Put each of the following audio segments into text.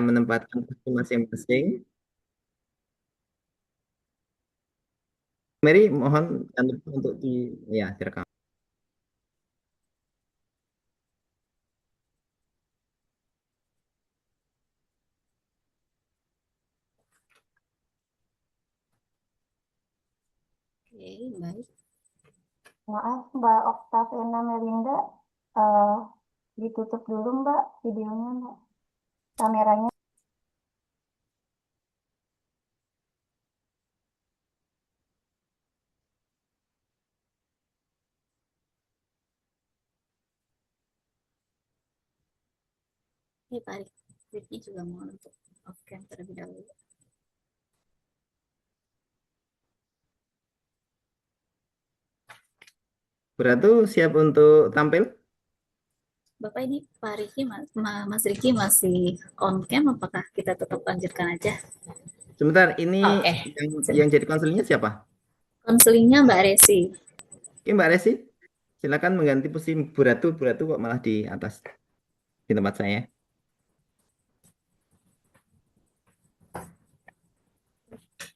menempatkan posisi masing-masing. Mary, mohon jangan lupa untuk ya, direkam. Oke, baik. Maaf Mbak Oktavena Melinda, eh, ditutup dulu Mbak videonya Mbak, kameranya. Oke, Pak Rifki juga mau untuk off cam terlebih dahulu. Beratu siap untuk tampil? Bapak ini Pak Rifki, Mas Rifki masih on cam, apakah kita tetap lanjutkan aja? Sebentar, ini Oke, yang jadi konselnya siapa? konselingnya Mbak Resi. Oke, Mbak Resi, silakan mengganti posisi Buratu. Buratu kok malah di atas di tempat saya.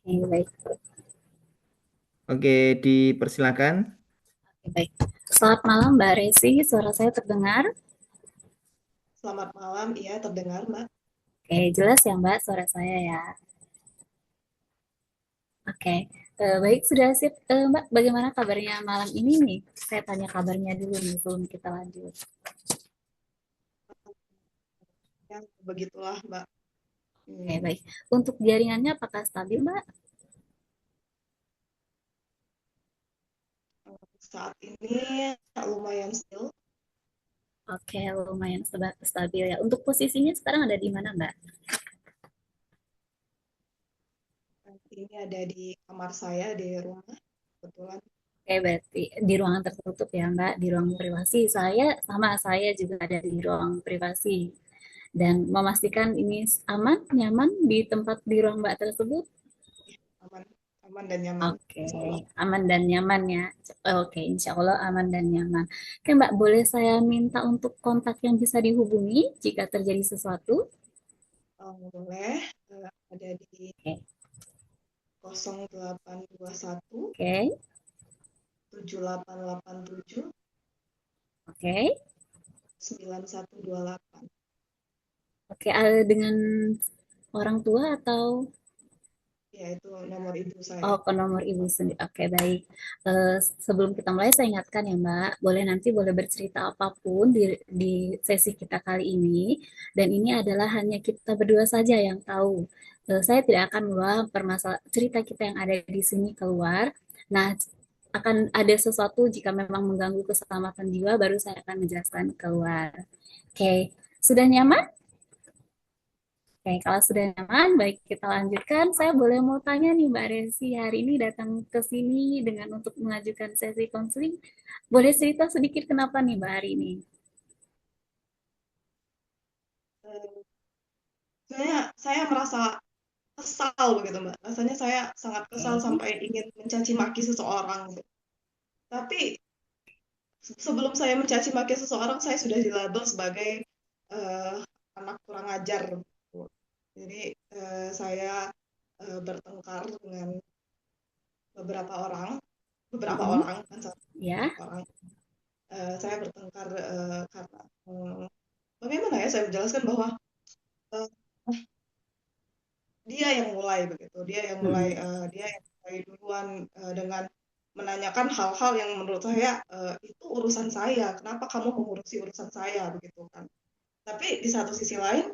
Oke, baik. Oke, dipersilakan. Oke, baik. Selamat malam Mbak Resi, suara saya terdengar? Selamat malam, iya terdengar Mbak. Oke, jelas ya Mbak suara saya ya. Oke, baik sudah sip. Mbak, bagaimana kabarnya malam ini nih? Saya tanya kabarnya dulu nih sebelum kita lanjut. Ya, begitulah Mbak. Oke, Hmm, baik. Untuk jaringannya apakah stabil Mbak? Saat ini lumayan still. Oke, lumayan stabil ya. Untuk posisinya sekarang ada di mana Mbak? Ini ada di kamar saya di rumah kebetulan. Oke, berarti di ruangan tertutup ya Mbak, di ruang privasi. Saya juga ada di ruang privasi. Dan memastikan ini aman, nyaman di tempat di ruang Mbak tersebut. Aman, aman dan nyaman. Oke, Insya Allah. aman dan nyaman ya. Oke, insya Allah aman dan nyaman. Oke Mbak, boleh saya minta untuk kontak yang bisa dihubungi jika terjadi sesuatu? Boleh ada di Oke, 0821 oke, 7887 oke. 9128. Oke, dengan orang tua atau Ya, itu nomor ibu saya. oh ke nomor ibu sendiri? Oke, baik. Sebelum kita mulai, saya ingatkan ya Mbak, boleh bercerita apapun di sesi kita kali ini. Dan ini adalah hanya kita berdua saja yang tahu. Saya tidak akan membawa cerita kita yang ada di sini keluar. Nah, akan ada sesuatu jika memang mengganggu keselamatan jiwa, baru saya akan menjelaskan keluar. Oke, sudah nyaman? Oke, kalau sudah nyaman, baik kita lanjutkan. Saya boleh mau tanya nih Mbak Resi, hari ini datang ke sini dengan untuk mengajukan sesi konseling. Boleh cerita sedikit kenapa nih Mbak hari ini? Eh, saya merasa kesal begitu Mbak. Rasanya saya sangat kesal Oke, sampai ingin mencaci maki seseorang, gitu. Tapi sebelum saya mencaci maki seseorang, saya sudah dilabel sebagai eh, anak kurang ajar. Jadi saya bertengkar dengan beberapa orang, beberapa mm-mm, orang kan satu ya, orang. Saya bertengkar karena bagaimana ya saya menjelaskan bahwa eh, dia yang mulai begitu, mm-mm, dia yang mulai duluan dengan menanyakan hal-hal yang menurut saya itu urusan saya. Kenapa kamu mengurusi urusan saya begitu kan? Tapi di satu sisi lain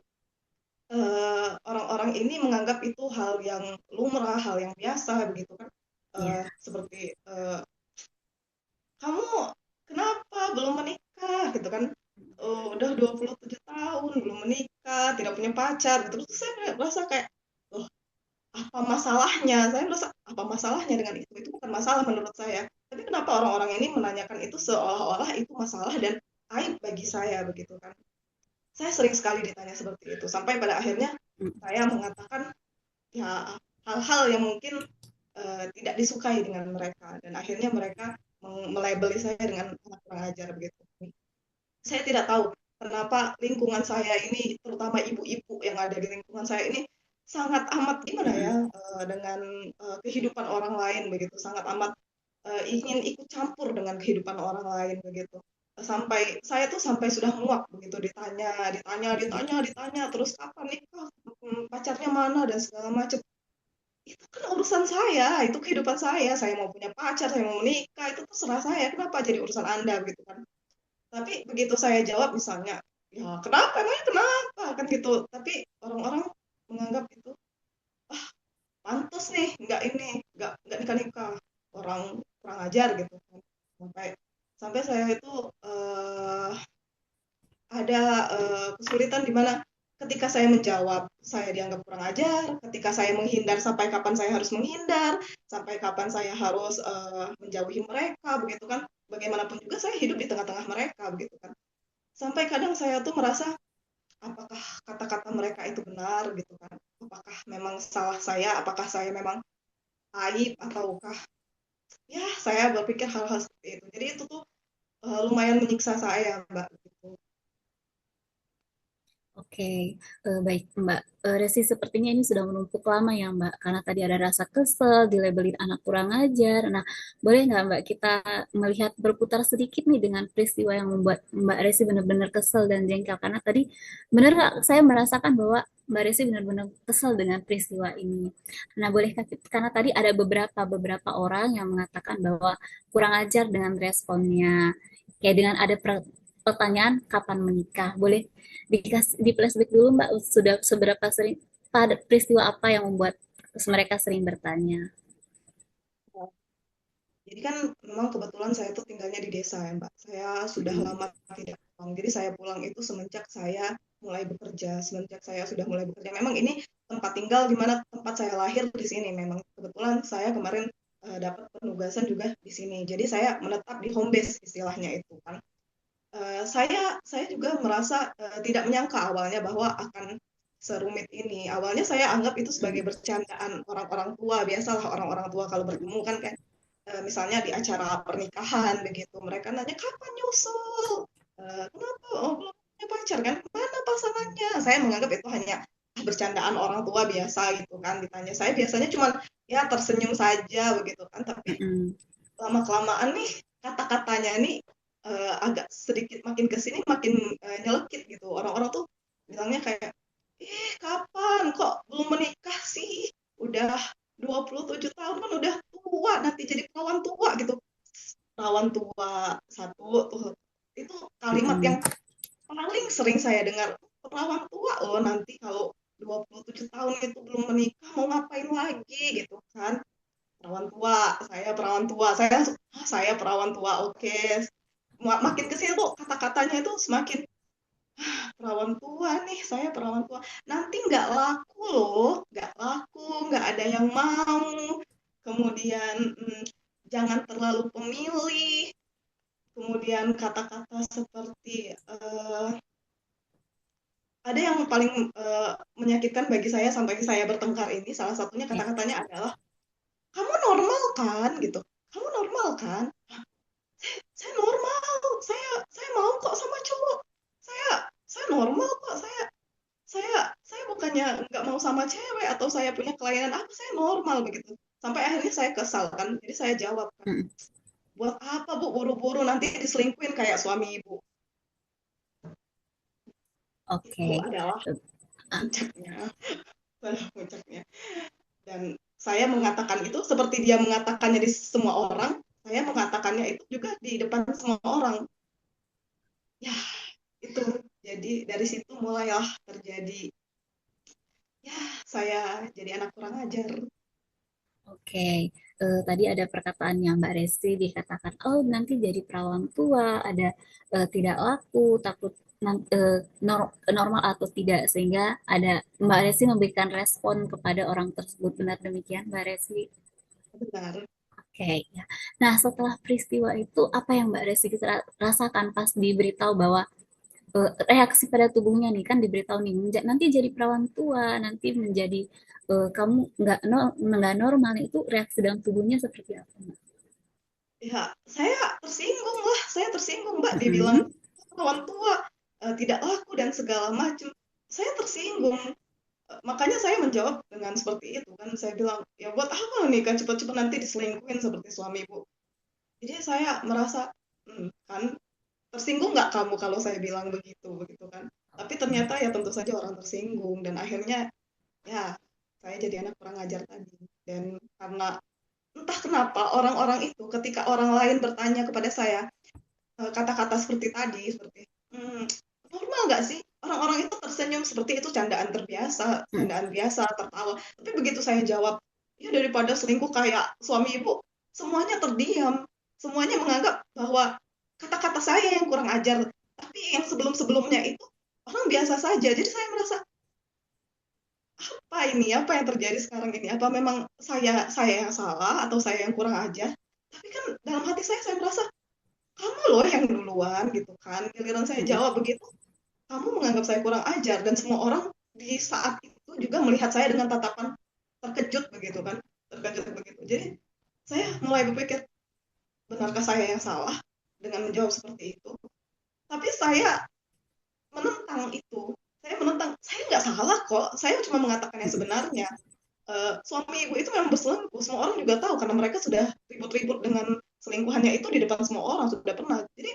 orang-orang ini menganggap itu hal yang lumrah, hal yang biasa begitu kan. ya, Seperti kamu kenapa belum menikah gitu kan. Udah 27 tahun belum menikah, tidak punya pacar gitu. Terus saya merasa kayak loh, apa masalahnya? Saya merasa apa masalahnya dengan itu? Itu bukan masalah menurut saya. Tapi kenapa orang-orang ini menanyakan itu seolah-olah itu masalah dan aib bagi saya begitu kan. Saya sering sekali ditanya seperti itu sampai pada akhirnya mm, saya mengatakan ya hal-hal yang mungkin tidak disukai dengan mereka dan akhirnya mereka melabeli saya dengan anak kurang ajar begitu. Saya tidak tahu kenapa lingkungan saya ini, terutama ibu-ibu yang ada di lingkungan saya ini sangat amat gimana ya, Mm-mm. dengan kehidupan orang lain begitu, sangat amat ingin ikut campur dengan kehidupan orang lain begitu. Sampai saya tuh sampai sudah muak begitu ditanya, ditanya, ditanya, ditanya terus kapan nikah, pacarnya mana dan segala macam. Itu kan urusan saya, itu kehidupan saya mau punya pacar, saya mau menikah, itu terserah saya, kenapa jadi urusan Anda gitu kan. Tapi begitu saya jawab misalnya, ya kenapa, emangnya kenapa, kan gitu. Tapi orang-orang menganggap itu, ah pantas nih, nggak nikah-nikah, orang kurang ajar gitu kan. Sampai sampai saya itu ada kesulitan di mana ketika saya menjawab, saya dianggap kurang ajar, ketika saya menghindar, sampai kapan saya harus menghindar, sampai kapan saya harus menjauhi mereka, begitu kan. Bagaimanapun juga saya hidup di tengah-tengah mereka, begitu kan. Sampai kadang saya tuh merasa, apakah kata-kata mereka itu benar, gitu kan. Apakah memang salah saya, apakah saya memang aib, ataukah, ya saya berpikir hal-hal seperti itu. Jadi itu tuh lumayan menyiksa saya, Mbak. Gitu. Oke, baik Mbak. Resi sepertinya ini sudah menumpuk lama ya Mbak, karena tadi ada rasa kesel, dilabelin anak kurang ajar. Nah, boleh nggak Mbak kita melihat berputar sedikit nih dengan peristiwa yang membuat Mbak Resi benar-benar kesel dan jengkel? Karena tadi benar nggak saya merasakan bahwa Mbak Resi benar-benar kesel dengan peristiwa ini. Nah, bolehkah karena tadi ada beberapa orang yang mengatakan bahwa kurang ajar dengan responnya, kayak dengan ada pertanyaan kapan menikah. Boleh di flashback dulu Mbak, sudah seberapa sering, pada peristiwa apa yang membuat mereka sering bertanya? Jadi kan memang kebetulan saya tuh tinggalnya di desa ya Mbak. Saya sudah Mm-mm. lama tidak pulang. Jadi saya pulang itu semenjak saya mulai bekerja, semenjak saya sudah mulai bekerja. Memang ini tempat tinggal di mana tempat saya lahir di sini. Memang kebetulan saya kemarin dapat penugasan juga di sini. Jadi saya menetap di home base istilahnya itu kan. Saya juga merasa tidak menyangka awalnya bahwa akan serumit ini. Awalnya saya anggap itu sebagai Mm-mm. bercandaan orang-orang tua. Biasalah orang-orang tua kalau bertemu kan kayak misalnya di acara pernikahan begitu, mereka nanya kapan nyusul, kenapa, oh belum punya pacar kan, mana pasangannya. Saya menganggap itu hanya bercandaan orang tua biasa gitu kan, ditanya. Saya biasanya cuma ya tersenyum saja begitu kan, tapi Mm-mm. lama kelamaan nih kata-katanya nih agak sedikit makin kesini makin nyelekit gitu. Orang-orang tuh bilangnya kayak, kapan kok belum menikah sih, udah 27 tahun kan udah tua, nanti jadi perawan tua gitu. Perawan tua satu tuh, itu kalimat yang Mm-mm. paling sering saya dengar. Perawan tua loh nanti kalau 27 tahun itu belum menikah mau ngapain lagi gitu kan. Perawan tua, saya perawan tua, saya perawan tua, oke. Makin kesini tuh kata-katanya itu semakin perawan tua nih, saya perawan tua. Nanti nggak laku loh, nggak laku, nggak ada yang mau. Kemudian jangan terlalu pemilih. Kemudian kata-kata seperti ada yang paling menyakitkan bagi saya sampai saya bertengkar ini. Salah satunya Ya. kata-katanya adalah, kamu normal kan, gitu. Kamu normal kan? Saya normal, saya mau kok sama cowok. Saya saya normal kok, saya bukannya nggak mau sama cewek atau saya punya kelainan apa, saya normal begitu. Sampai akhirnya saya kesal kan, jadi saya jawab kan, Mm-mm. buat apa Bu buru-buru nanti diselingkuhin kayak suami ibu. Itu Oke. adalah Ah, puncaknya, adalah puncaknya. Dan saya mengatakan itu seperti dia mengatakannya di semua orang, saya mengatakannya itu juga di depan semua orang. Ya, itu. Jadi dari situ mulailah terjadi, ya saya jadi anak kurang ajar. oke. Tadi ada perkataan yang Mbak Resti dikatakan, oh nanti jadi perawan tua, ada tidak laku, takut normal atau tidak, sehingga ada Mbak Resti memberikan respon kepada orang tersebut. Benar demikian Mbak Resti? Benar. Oke, ya. Nah, setelah peristiwa itu, apa yang Mbak Resti rasakan pas diberitahu bahwa reaksi pada tubuhnya nih, kan diberitahu nih, nanti jadi perawan tua, nanti menjadi kamu nggak normal, itu reaksi dalam tubuhnya seperti apa, Mbak? Ya, saya tersinggung lah, saya tersinggung Mbak, dibilang Mm-mm. perawan tua. tidak laku dan segala macam. Saya tersinggung. Makanya saya menjawab dengan seperti itu kan. Saya bilang, ya buat apa nikah cepat-cepat nanti diselingkuhin seperti suami ibu. Jadi saya merasa, kan tersinggung nggak kamu kalau saya bilang begitu, begitu kan. Tapi ternyata ya tentu saja orang tersinggung dan akhirnya ya saya jadi anak kurang ajar tadi. Dan karena entah kenapa orang-orang itu ketika orang lain bertanya kepada saya kata-kata seperti tadi, seperti normal nggak sih orang-orang itu tersenyum seperti itu candaan biasa, tertawa. Tapi begitu saya jawab, ya daripada selingkuh kayak suami ibu, semuanya terdiam, semuanya menganggap bahwa kata-kata saya yang kurang ajar, tapi yang sebelum-sebelumnya itu orang biasa saja. Jadi saya merasa apa ini, apa yang terjadi sekarang ini? Apa memang saya yang salah atau saya yang kurang ajar? Tapi kan dalam hati saya merasa kamu loh yang duluan gitu kan. Giliran saya jawab begitu, kamu menganggap saya kurang ajar dan semua orang di saat itu juga melihat saya dengan tatapan terkejut begitu kan. Terkejut begitu. Jadi saya mulai berpikir, benarkah saya yang salah dengan menjawab seperti itu? Tapi saya menentang itu. Saya nggak salah kok. Saya cuma mengatakan yang sebenarnya. Suami ibu itu memang berselingkuh. Semua orang juga tahu karena mereka sudah ribut-ribut dengan selingkuhannya itu di depan semua orang sudah pernah. Jadi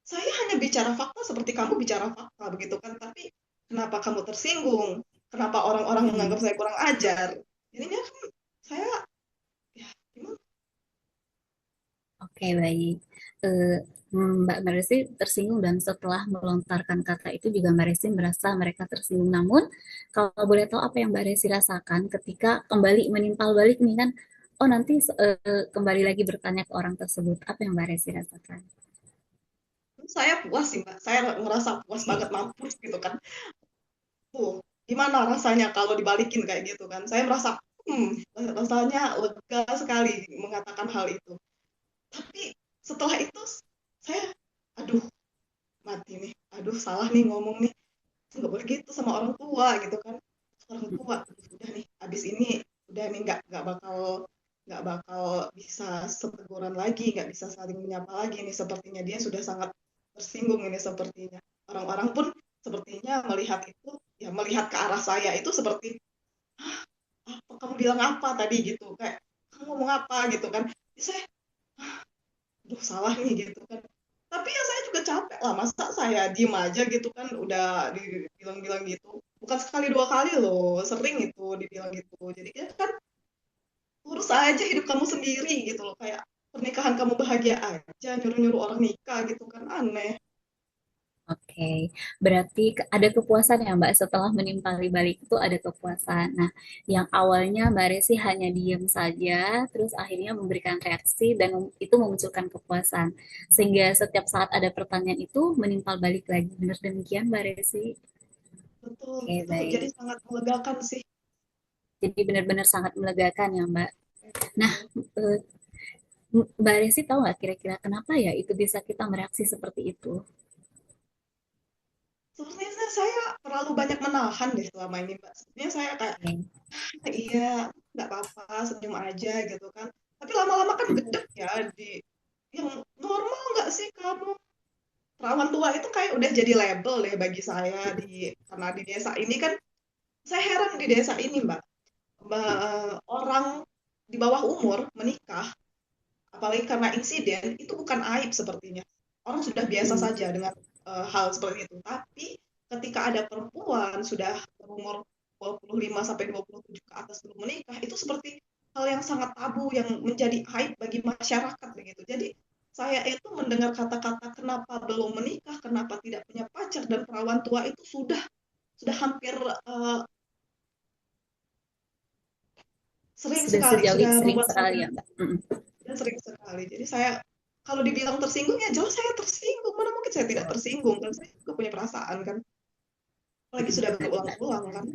saya hanya bicara fakta seperti kamu bicara fakta begitu kan. Tapi kenapa kamu tersinggung? Kenapa orang-orang menganggap saya kurang ajar? Jadinya kan saya ya gimana? Oke, baik. Eh, Mbak Meresi tersinggung dan setelah melontarkan kata itu juga Mbak Resi merasa mereka tersinggung. Namun, kalau boleh tahu apa yang Mbak Resi rasakan ketika kembali menimpal balik nih kan, oh nanti kembali lagi bertanya ke orang tersebut, apa yang Mbak Resi rasakan? Saya puas sih Mbak. Saya merasa puas banget mampus gitu kan. Tuh, gimana rasanya kalau dibalikin kayak gitu kan? Saya merasa rasanya lega sekali mengatakan hal itu. Tapi setelah itu saya aduh mati nih, aduh salah nih ngomong nih, nggak boleh gitu sama orang tua gitu kan. Orang tua udah nih abis ini udah nih nggak bakal bisa seteguran lagi, nggak bisa saling menyapa lagi nih, sepertinya dia sudah sangat tersinggung ini sepertinya. Orang-orang pun sepertinya melihat itu, ya melihat ke arah saya itu seperti apa kamu bilang apa tadi gitu, kayak kamu ngomong apa gitu kan. Jadi saya aduh salah nih gitu kan. Tapi ya saya juga capek lah, masa saya diem aja gitu kan, udah dibilang-bilang gitu. Bukan sekali dua kali loh, sering itu dibilang gitu. Jadi ya kan urus aja hidup kamu sendiri gitu loh, kayak pernikahan kamu bahagia aja, nyuruh-nyuruh orang nikah gitu kan, aneh. Oke, berarti ada kepuasan ya Mbak setelah menimpali balik itu ada kepuasan. Nah, yang awalnya Mbak Resi hanya diam saja, terus akhirnya memberikan reaksi dan itu memunculkan kepuasan. Sehingga setiap saat ada pertanyaan itu menimpal balik lagi. Benar demikian Mbak Resi? Betul, Oke, itu jadi baik. sangat melegakan sih. Jadi benar-benar sangat melegakan ya Mbak. Nah, Betul. eh, Mbak Resi tahu nggak kira-kira kenapa ya itu bisa kita mereaksi seperti itu? Sebenarnya saya terlalu banyak menahan deh selama ini Mbak. Sebenarnya saya kayak, Oke. iya, nggak apa-apa, senyum aja gitu kan. Tapi lama-lama kan gedek ya, yang normal nggak sih kamu? Perawan tua itu kayak udah jadi label deh bagi saya karena di desa ini kan, saya heran di desa ini Mbak, orang di bawah umur menikah, apalagi karena insiden, itu bukan aib sepertinya. Orang sudah biasa Hmm. saja dengan hal seperti itu. Tapi ketika ada perempuan sudah berumur 25 sampai 27 ke atas belum menikah, itu seperti hal yang sangat tabu yang menjadi aib bagi masyarakat begitu. Jadi saya itu mendengar kata-kata kenapa belum menikah, kenapa tidak punya pacar dan perawan tua itu sudah hampir sering Sudah sekali, sejauh sudah itu sering membuat sekali saya ya Mbak. Mm-mm. dan sering sekali. Jadi saya kalau dibilang tersinggung ya jelas saya tersinggung. Mana mungkin saya tidak tersinggung kan, saya juga punya perasaan kan. Apalagi sudah Benar-benar. berulang-ulang kan.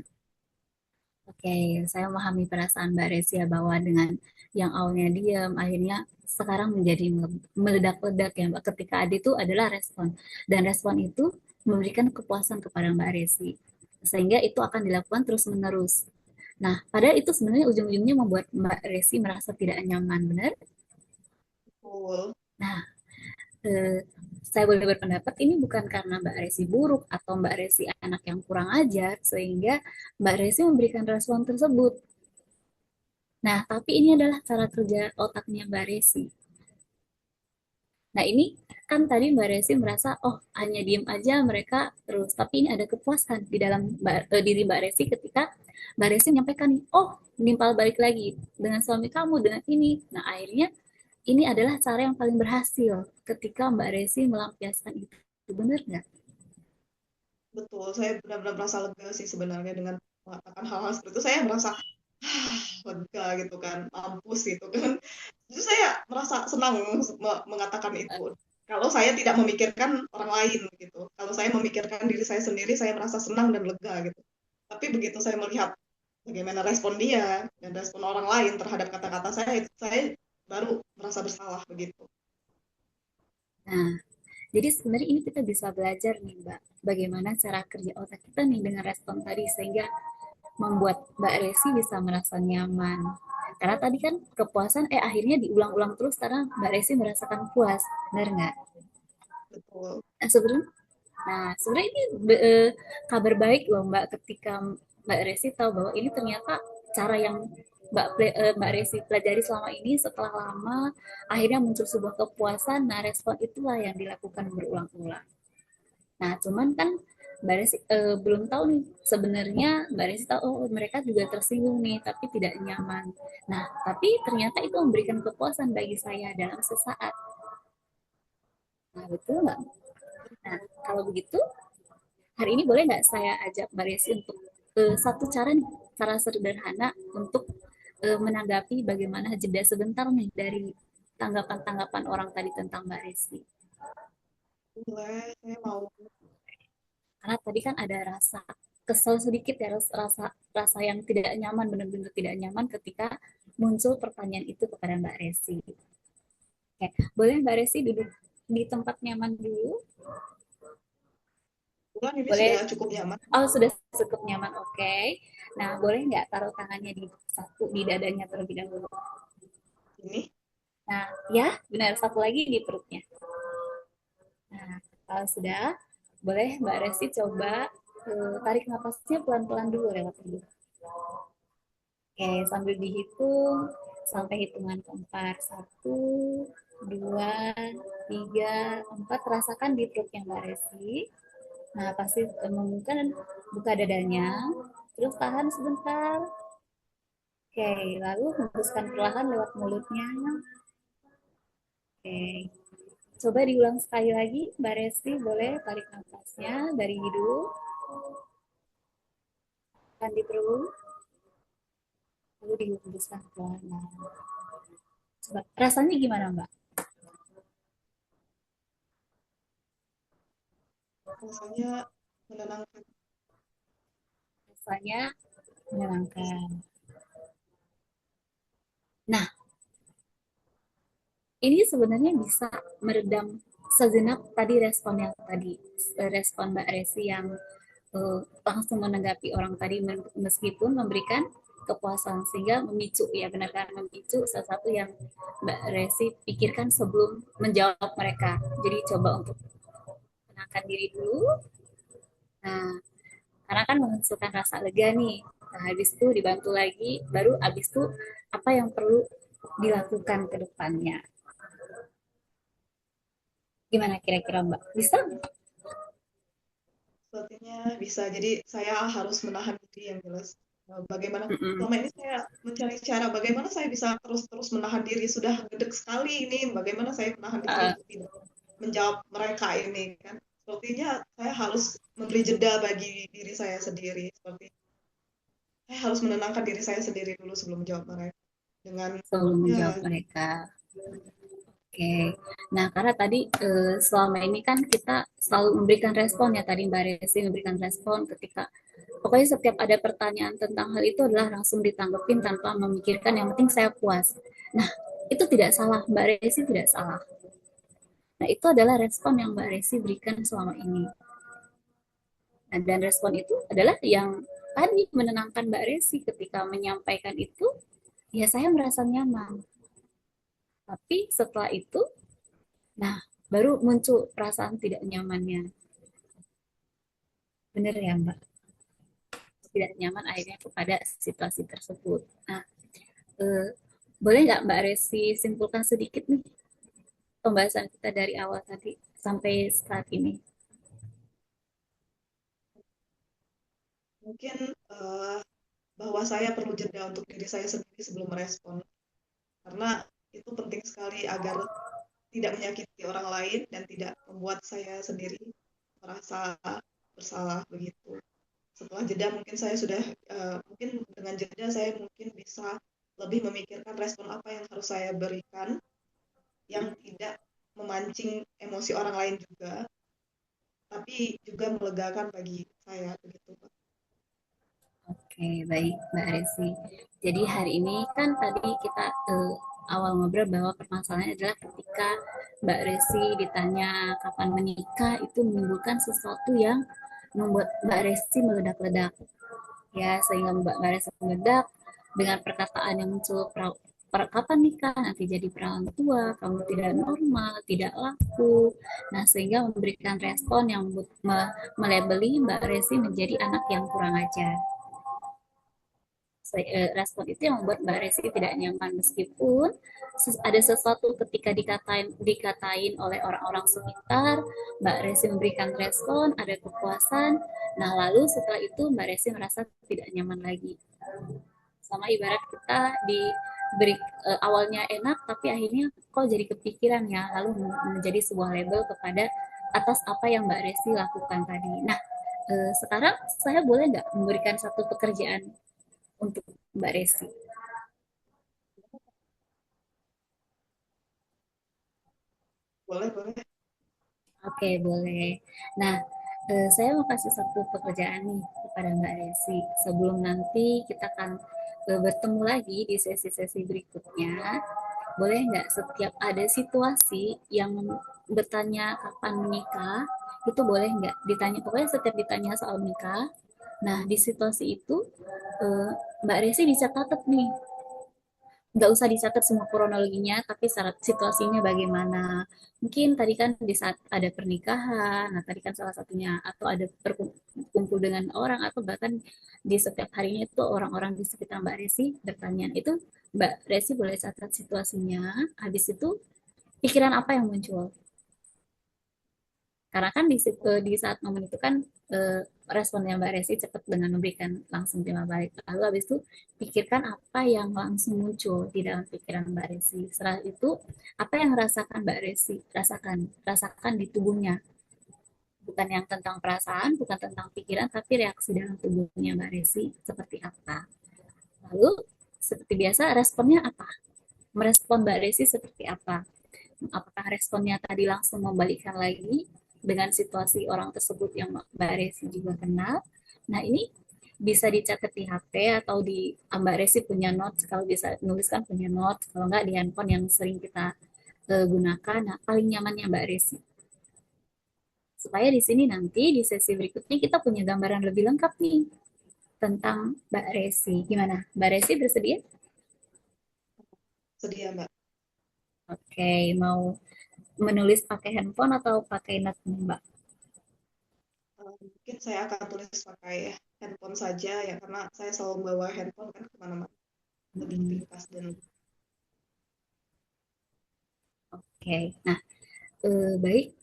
Oke, saya memahami perasaan Mbak Resia bahwa dengan yang awalnya diam, akhirnya sekarang menjadi meledak-ledak ya Mbak. Ketika ada itu adalah respon. Dan respon itu memberikan kepuasan kepada Mbak Resi. Sehingga itu akan dilakukan terus-menerus. Nah, padahal itu sebenarnya ujung-ujungnya membuat Mbak Resi merasa tidak nyaman, benar? Betul. Nah, eh, saya boleh berpendapat ini bukan karena Mbak Resi buruk atau Mbak Resi anak yang kurang ajar sehingga Mbak Resi memberikan respon tersebut. Nah, tapi ini adalah cara kerja otaknya Mbak Resi. Nah, ini kan tadi Mbak Resi merasa, oh hanya diem aja mereka terus. Tapi ini ada kepuasan di dalam diri Mbak Resi ketika Mbak Resi menyampaikan, oh nimpal balik lagi dengan suami kamu, dengan ini. Nah, akhirnya ini adalah cara yang paling berhasil ketika Mbak Resi melampiaskan itu. Benar nggak? Betul, saya benar-benar merasa lega sih sebenarnya dengan mengatakan hal-hal seperti itu. Saya merasa lega gitu kan, mampus gitu kan. Justru saya merasa senang mengatakan itu. Kalau saya tidak memikirkan orang lain gitu. Kalau saya memikirkan diri saya sendiri, saya merasa senang dan lega gitu. Tapi begitu saya melihat bagaimana respon dia dan respon orang lain terhadap kata-kata saya baru merasa bersalah begitu. Nah, jadi sebenarnya ini kita bisa belajar nih Mbak, bagaimana cara kerja otak kita nih dengan respon tadi sehingga membuat Mbak Resi bisa merasa nyaman. Karena tadi kan kepuasan akhirnya diulang-ulang terus karena Mbak Resi merasakan puas, benar nggak? Betul. Nah, sebenarnya ini kabar baik loh Mbak ketika Mbak Resi tahu bahwa ini ternyata cara yang Mbak Resi pelajari selama ini setelah lama akhirnya muncul sebuah kepuasan. Nah, respon itulah yang dilakukan berulang-ulang. Nah, cuman kan Mbak Resi belum tahu nih sebenarnya Mbak Resi tahu oh, mereka juga tersinggung nih tapi tidak nyaman. Nah, tapi ternyata itu memberikan kepuasan bagi saya dalam sesaat. Nah, betul nggak? Nah, kalau begitu hari ini boleh nggak saya ajak Mbak Resi untuk satu cara nih, cara sederhana untuk menanggapi bagaimana jeda sebentar nih dari tanggapan-tanggapan orang tadi tentang Mbak Resi. Boleh, saya mau. Karena tadi kan ada rasa kesel sedikit ya, rasa rasa yang tidak nyaman, benar-benar tidak nyaman ketika muncul pertanyaan itu kepada Mbak Resi. Oke, boleh Mbak Resi duduk di tempat nyaman dulu? Bulan ini Boleh. sudah cukup nyaman. Oh, sudah cukup nyaman. Oke. Nah, boleh nggak taruh tangannya di dadanya terlebih dahulu? Ini Nah, ya, benar. Satu lagi di perutnya. Nah, kalau sudah, boleh Mbak Resi coba tarik nafasnya pelan-pelan dulu lewat hidung. Oke, sambil dihitung sampai hitungan keempat. 1, 2, 3, 4. Rasakan di perutnya Mbak Resi. Nah, pasti membuka dan buka dadanya. Terus tahan sebentar. Oke, lalu hembuskan perlahan lewat mulutnya. Oke, coba diulang sekali lagi. Mbak Resi boleh tarik nafasnya dari hidung. Dan di perut. Lalu dihembuskan perlahan. Coba, rasanya gimana Mbak? rasanya menenangkan. Rasanya menyenangkan. Nah, ini sebenarnya bisa meredam sejenak tadi responnya tadi. Respon Mbak Resi yang langsung menanggapi orang tadi meskipun memberikan kepuasan sehingga memicu ya benar kan memicu sesuatu yang Mbak Resi pikirkan sebelum menjawab mereka. Jadi coba untuk menenangkan diri dulu. Nah, karena kan menghasilkan rasa lega nih. Nah, habis itu dibantu lagi, baru habis itu apa yang perlu dilakukan ke depannya. Gimana kira-kira Mbak? Bisa? Sepertinya bisa. Jadi saya harus menahan diri yang jelas. Bagaimana Mm-mm. selama ini saya mencari cara bagaimana saya bisa terus-terus menahan diri. Sudah gede sekali ini. Bagaimana saya menahan diri Uh, untuk tidak menjawab mereka ini kan. Sepertinya saya harus memberi jeda bagi diri saya sendiri. Seperti saya harus menenangkan diri saya sendiri dulu sebelum menjawab mereka. Dengan sebelum ya menjawab mereka. Oke. Nah, karena tadi selama ini kan kita selalu memberikan respon ya tadi Mbak Resi memberikan respon ketika pokoknya setiap ada pertanyaan tentang hal itu adalah langsung ditanggepin tanpa memikirkan yang penting saya puas. Nah, itu tidak salah, Mbak Resi tidak salah. Nah, itu adalah respon yang Mbak Resi berikan selama ini. Nah, dan respon itu adalah yang tadi menenangkan Mbak Resi ketika menyampaikan itu, ya saya merasa nyaman. Tapi setelah itu, nah baru muncul perasaan tidak nyamannya. Benar ya, Mbak? Tidak nyaman akhirnya kepada situasi tersebut. Nah, eh, boleh nggak Mbak Resi simpulkan sedikit nih pembahasan kita dari awal tadi sampai saat ini? Mungkin eh, bahwa saya perlu jeda untuk diri saya sendiri sebelum merespon. Karena itu penting sekali agar tidak menyakiti orang lain dan tidak membuat saya sendiri merasa bersalah begitu. Setelah jeda mungkin saya sudah mungkin dengan jeda saya mungkin bisa lebih memikirkan respon apa yang harus saya berikan yang tidak memancing emosi orang lain juga, tapi juga melegakan bagi saya begitu, Pak. Oke, baik Mbak Resi. Jadi hari ini kan tadi kita awal ngobrol bahwa permasalahannya adalah ketika Mbak Resi ditanya kapan menikah itu menimbulkan sesuatu yang membuat Mbak Resi meledak-ledak. Ya, sehingga Mbak Resi meledak dengan perkataan yang muncul kapan nikah nanti jadi perawan tua, kamu tidak normal, tidak laku. Nah, sehingga memberikan respon yang melebeli Mbak Resi menjadi anak yang kurang ajar. Respon itu yang membuat Mbak Resi tidak nyaman meskipun ada sesuatu ketika dikatain oleh orang-orang sekitar, Mbak Resi memberikan respon, ada kepuasan. Nah, lalu setelah itu Mbak Resi merasa tidak nyaman lagi. Sama ibarat kita diberi awalnya enak tapi akhirnya kok jadi kepikiran ya, lalu menjadi sebuah label kepada atas apa yang Mbak Resi lakukan tadi. Nah, sekarang saya boleh nggak memberikan satu pekerjaan untuk Mbak Resi? Boleh, boleh. Oke, boleh. Nah, saya mau kasih satu pekerjaan nih kepada Mbak Resi. Sebelum nanti kita akan bertemu lagi di sesi-sesi berikutnya, boleh nggak setiap ada situasi yang bertanya kapan menikah, itu boleh nggak ditanya, pokoknya setiap ditanya soal nikah, nah di situasi itu Mbak Resi bisa catat nih, nggak usah dicatat semua kronologinya, tapi syarat situasinya bagaimana. Mungkin tadi kan di saat ada pernikahan, nah tadi kan salah satunya, atau ada berkumpul dengan orang, atau bahkan di setiap harinya itu orang-orang di sekitar Mbak Resi bertanya. Itu Mbak Resi boleh catat situasinya, habis itu pikiran apa yang muncul. Karena kan di saat momen itu kan responnya Mbak Resi cepat dengan memberikan langsung terima balik. Lalu habis itu pikirkan apa yang langsung muncul di dalam pikiran Mbak Resi. Setelah itu apa yang rasakan Mbak Resi? Rasakan di tubuhnya. Bukan yang tentang perasaan, bukan tentang pikiran, tapi reaksi dalam tubuhnya Mbak Resi seperti apa. Lalu seperti biasa responnya apa? Merespon Mbak Resi seperti apa? Apakah responnya tadi langsung membalikkan lagi dengan situasi orang tersebut yang Mbak Resi juga kenal. Nah, ini bisa dicatat di HP atau di Mbak Resi punya notes, kalau bisa nuliskan punya notes, kalau nggak di handphone yang sering kita gunakan. Nah, paling nyamannya Mbak Resi. Supaya di sini nanti di sesi berikutnya kita punya gambaran lebih lengkap nih tentang Mbak Resi. Gimana? Mbak Resi bersedia? Sedia, Mbak. Oke, mau menulis pakai handphone atau pakai note nih, Mbak? Mungkin saya akan tulis pakai handphone saja ya, karena saya selalu bawa handphone kan kemana-mana, lebih Hmm, ringkas dan Oke, nah baik.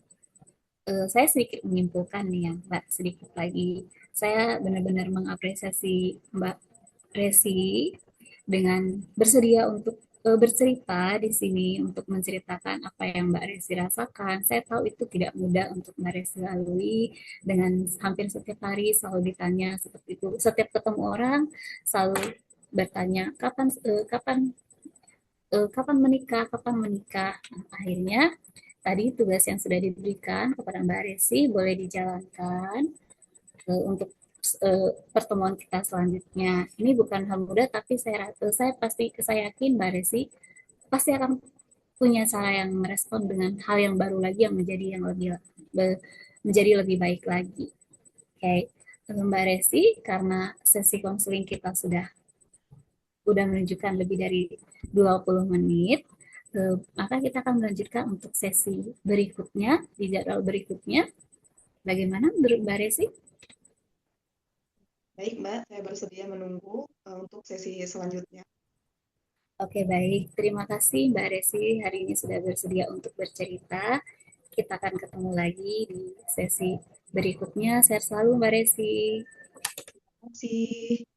Saya sedikit menyimpulkan nih ya, Mbak, sedikit lagi. Saya benar-benar mengapresiasi Mbak Resi dengan bersedia untuk bercerita di sini untuk menceritakan apa yang Mbak Resi rasakan. Saya tahu itu tidak mudah untuk Mbak Resi lalui dengan hampir setiap hari selalu ditanya seperti itu. Setiap ketemu orang selalu bertanya kapan menikah, kapan menikah. Nah, akhirnya tadi tugas yang sudah diberikan kepada Mbak Resi boleh dijalankan untuk pertemuan kita selanjutnya. Ini bukan hal mudah, tapi saya yakin Mbak Resi pasti akan punya cara yang merespon dengan hal yang baru lagi yang menjadi lebih baik lagi. Oke, Mbak Resi, karena sesi konseling kita sudah menunjukkan lebih dari 20 menit, Maka kita akan melanjutkan untuk sesi berikutnya, di jadwal berikutnya. Bagaimana menurut Mbak Resi? Baik, Mbak, saya bersedia menunggu untuk sesi selanjutnya. Oke, baik. Terima kasih Mbak Resi hari ini sudah bersedia untuk bercerita. Kita akan ketemu lagi di sesi berikutnya. Sehat selalu Mbak Resi. Terima kasih.